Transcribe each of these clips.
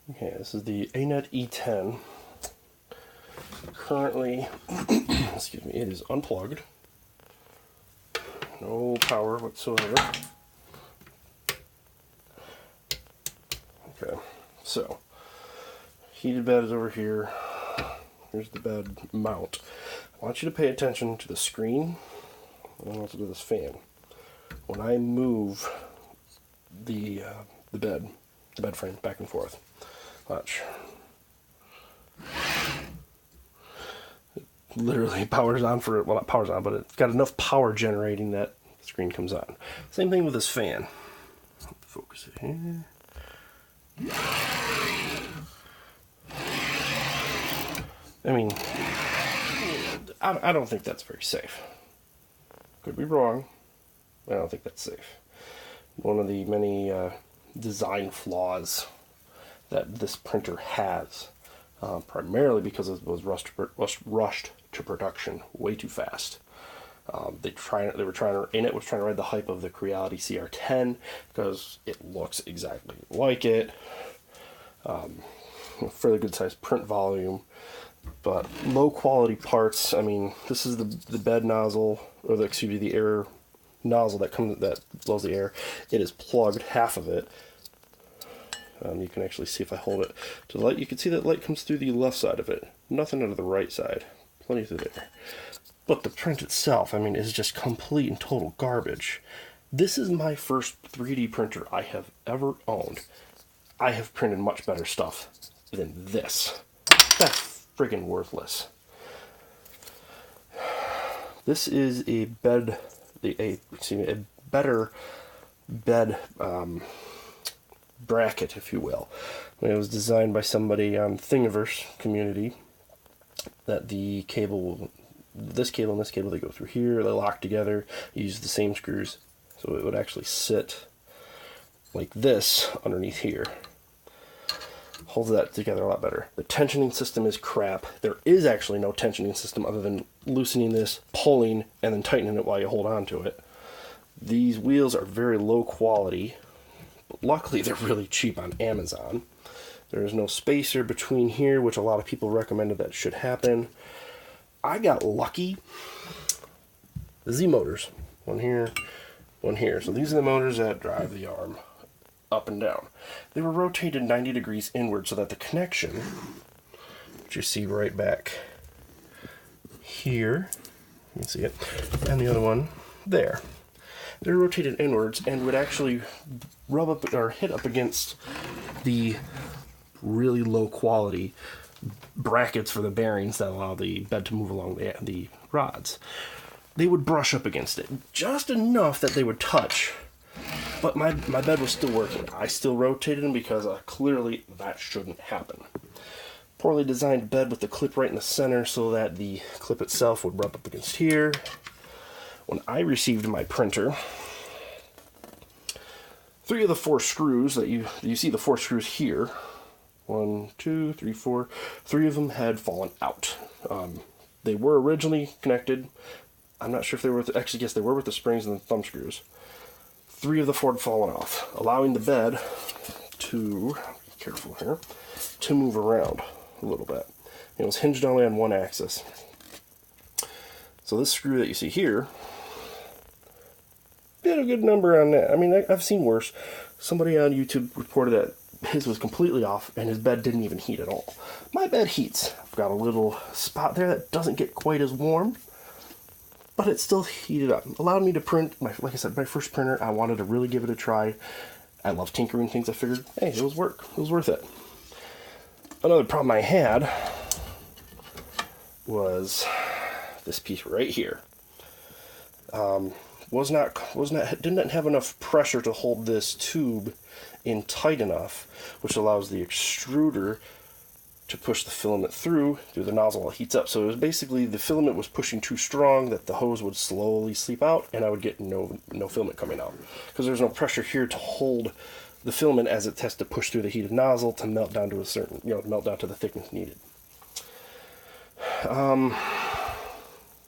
Okay, this is the ANET E10. Currently, excuse me, it is unplugged. No power whatsoever. Okay, so heated bed is over here. Here's the bed mount. I want you to pay attention to the screen and also to this fan. When I move the bed frame back and forth, watch. It literally powers on for, well, not powers on, but it's got enough power generating that the screen comes on. Same thing with this fan. Focus it here. I mean, I don't think that's very safe. Could be wrong. I don't think that's safe. One of the many design flaws that this printer has, primarily because it was rushed to production way too fast. ANET was trying to ride the hype of the Creality CR10 because it looks exactly like it. Fairly good sized print volume, but low quality parts. I mean, this is the bed nozzle, or the air nozzle that blows the air. It is plugged, half of it. You can actually see if I hold it to the light. You can see that light comes through the left side of it. Nothing out of the right side. Plenty through there. But the print itself, I mean, is just complete and total garbage. This is my first 3D printer I have ever owned. I have printed much better stuff than this. That's friggin' worthless. This is a better bed bracket, if you will. It was designed by somebody on Thingiverse community. That this cable and this cable, they go through here. They lock together. You use the same screws, so it would actually sit like this underneath here. Holds that together a lot better. The tensioning system is crap. There is actually no tensioning system other than loosening this, pulling, and then tightening it while you hold on to it. These wheels are very low quality, but luckily they're really cheap on Amazon. There is no spacer between here, which a lot of people recommended that should happen. I got lucky. The Z motors, one here, one here. So these are the motors that drive the arm up and down. They were rotated 90 degrees inward so that the connection, which you see right back here, you can see it, and the other one there. They're rotated inwards and would actually rub up or hit up against the really low quality brackets for the bearings that allow the bed to move along the rods. They would brush up against it just enough that they would touch, but my bed was still working. I still rotated them because clearly that shouldn't happen. Poorly designed bed with the clip right in the center so that the clip itself would rub up against here. When I received my printer, 3 of the 4 screws that you see the 4 screws here, 1, 2, 3, 4, 3 of them had fallen out. They were originally connected. I'm not sure if they were actually, yes, they were with the springs and the thumb screws. 3 of the 4 had fallen off, allowing the bed to, be careful here, to move around a little bit. It was hinged only on one axis. So this screw that you see here did a good number on that. I mean, I've seen worse. Somebody on YouTube reported that his was completely off and his bed didn't even heat at all. My bed heats. I've got a little spot there that doesn't get quite as warm, but it's still heated up. Allowed me to print, like I said, my first printer. I wanted to really give it a try. I love tinkering things. I figured, hey, it was worth it. Another problem I had was this piece right here. Didn't have enough pressure to hold this tube in tight enough, which allows the extruder to push the filament through the nozzle while it heats up. So it was basically the filament was pushing too strong that the hose would slowly seep out, and I would get no filament coming out because there's no pressure here to hold the filament as it has to push through the heated nozzle to melt down to melt down to the thickness needed.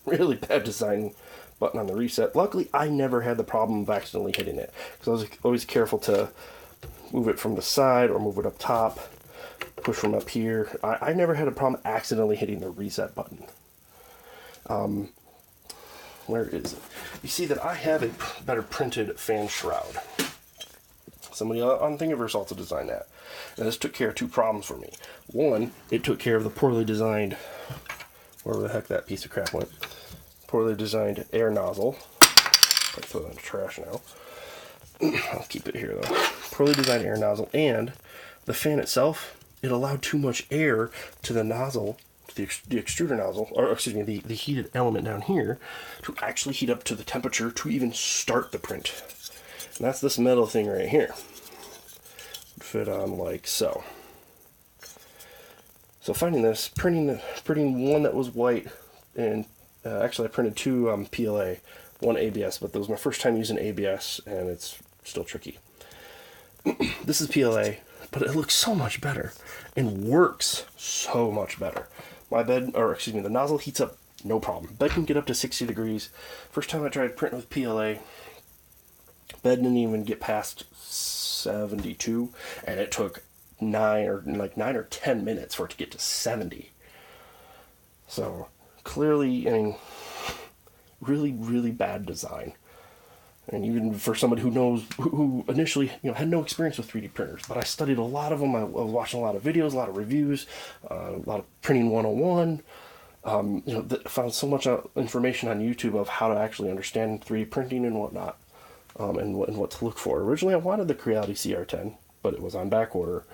Really bad design button on the reset. Luckily, I never had the problem of accidentally hitting it because I was always careful to move it from the side or move it up top. push from up here. I never had a problem accidentally hitting the reset button. Where is it? You see that I have a better printed fan shroud. Somebody on Thingiverse also designed that. And this took care of two problems for me. One, it took care of the poorly designed, wherever the heck that piece of crap went, poorly designed air nozzle. I'll throw that in the trash now. I'll keep it here though. Poorly designed air nozzle, and the fan itself, it allowed too much air to the nozzle, the extruder nozzle, or excuse me, the heated element down here, to actually heat up to the temperature to even start the print. And that's this metal thing right here. Would fit on like so. So finding this, printing one that was white, and actually I printed two PLA, one ABS, but that was my first time using ABS, and it's still tricky. This is PLA, but it looks so much better and works so much better. My bed, or excuse me, the nozzle heats up no problem. Bed can get up to 60 degrees. First time I tried printing with PLA, bed didn't even get past 72, and it took 9 or 10 minutes for it to get to 70. So clearly, I mean, really, really bad design. And even for somebody who initially, had no experience with 3D printers, but I studied a lot of them. I was watching a lot of videos, a lot of reviews, a lot of printing 101. Found so much information on YouTube of how to actually understand 3D printing and whatnot, and what to look for. Originally, I wanted the Creality CR10, but it was on back order,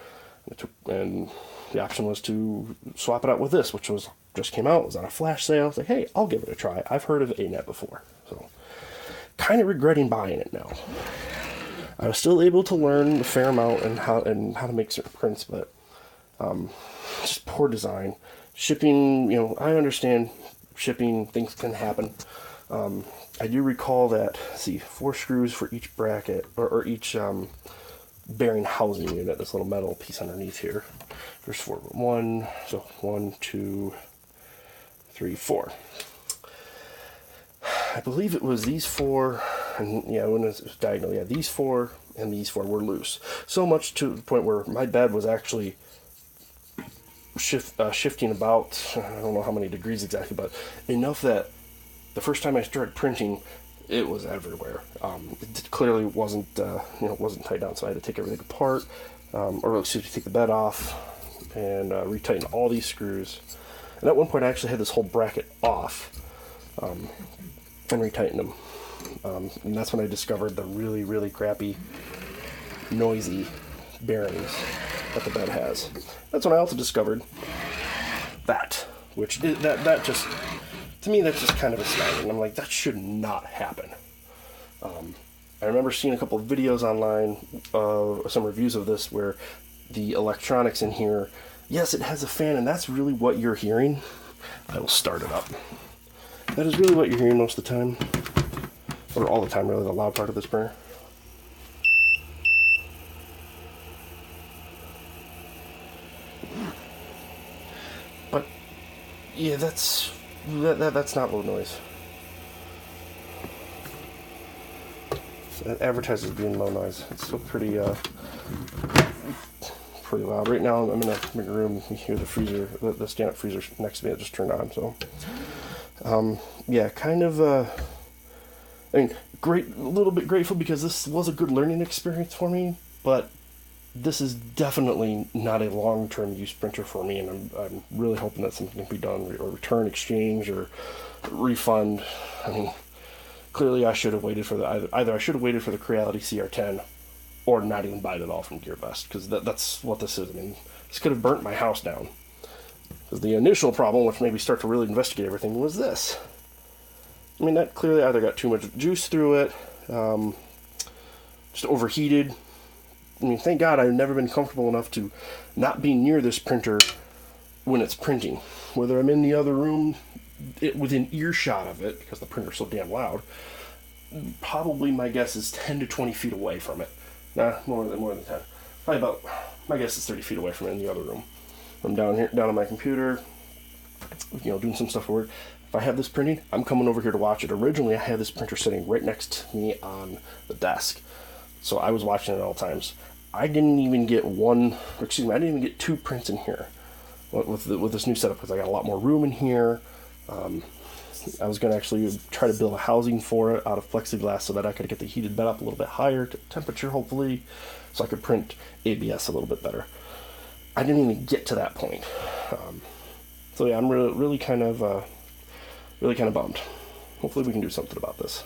and the option was to swap it out with this, which just came out. It was on a flash sale. I was like, hey, I'll give it a try. I've heard of ANET before, so kind of regretting buying it now. I was still able to learn a fair amount and how to make certain prints, but just poor design. Shipping, I understand shipping, things can happen. I do recall that, 4 screws for each bracket, or each bearing housing unit, this little metal piece underneath here. There's 4. 1, 2, 3, 4. I believe it was these 4, and when it was diagonal, these 4 and these 4 were loose. So much to the point where my bed was actually shifting about, I don't know how many degrees exactly, but enough that the first time I started printing, it was everywhere. It clearly wasn't tight down, so I had to take everything apart, take the bed off and retighten all these screws. And at one point, I actually had this whole bracket off. And retighten them. And that's when I discovered the really, really crappy, noisy bearings that the bed has. That's when I also discovered that, that just, to me, that's just kind of astounding. I'm like, that should not happen. I remember seeing a couple of videos online, some reviews of this, where the electronics in here, yes, it has a fan, and that's really what you're hearing. I will start it up. That is really what you're hearing most of the time, or all the time, really, the loud part of this printer. But yeah, that's not low noise. It advertises being low noise. It's still pretty loud. Right now, I'm in a big room. You hear the freezer, the stand-up freezer next to me that just turned on. So. Kind of, a little bit grateful because this was a good learning experience for me, but this is definitely not a long-term use printer for me, and I'm really hoping that something can be done, or return, exchange, or refund. I mean, clearly I should have waited for either I should have waited for the Creality CR10, or not even buy it at all from GearBest, because that's what this is. I mean, this could have burnt my house down. Because the initial problem, which made me start to really investigate everything, was this. I mean, that clearly either got too much juice through it, just overheated. I mean, thank God I've never been comfortable enough to not be near this printer when it's printing. Whether I'm in the other room, within earshot of it, because the printer's so damn loud, probably my guess is 10 to 20 feet away from it. Nah, more than 10. Probably about, my guess is 30 feet away from it in the other room. I'm down on my computer, doing some stuff for work. If I have this printing, I'm coming over here to watch it. Originally, I had this printer sitting right next to me on the desk, so I was watching it at all times. I didn't even get I didn't even get 2 prints in here with this new setup, because I got a lot more room in here. I was going to actually try to build a housing for it out of plexiglass so that I could get the heated bed up a little bit higher to temperature, hopefully, so I could print ABS a little bit better. I didn't even get to that point. So yeah, I'm really kind of bummed. Hopefully we can do something about this.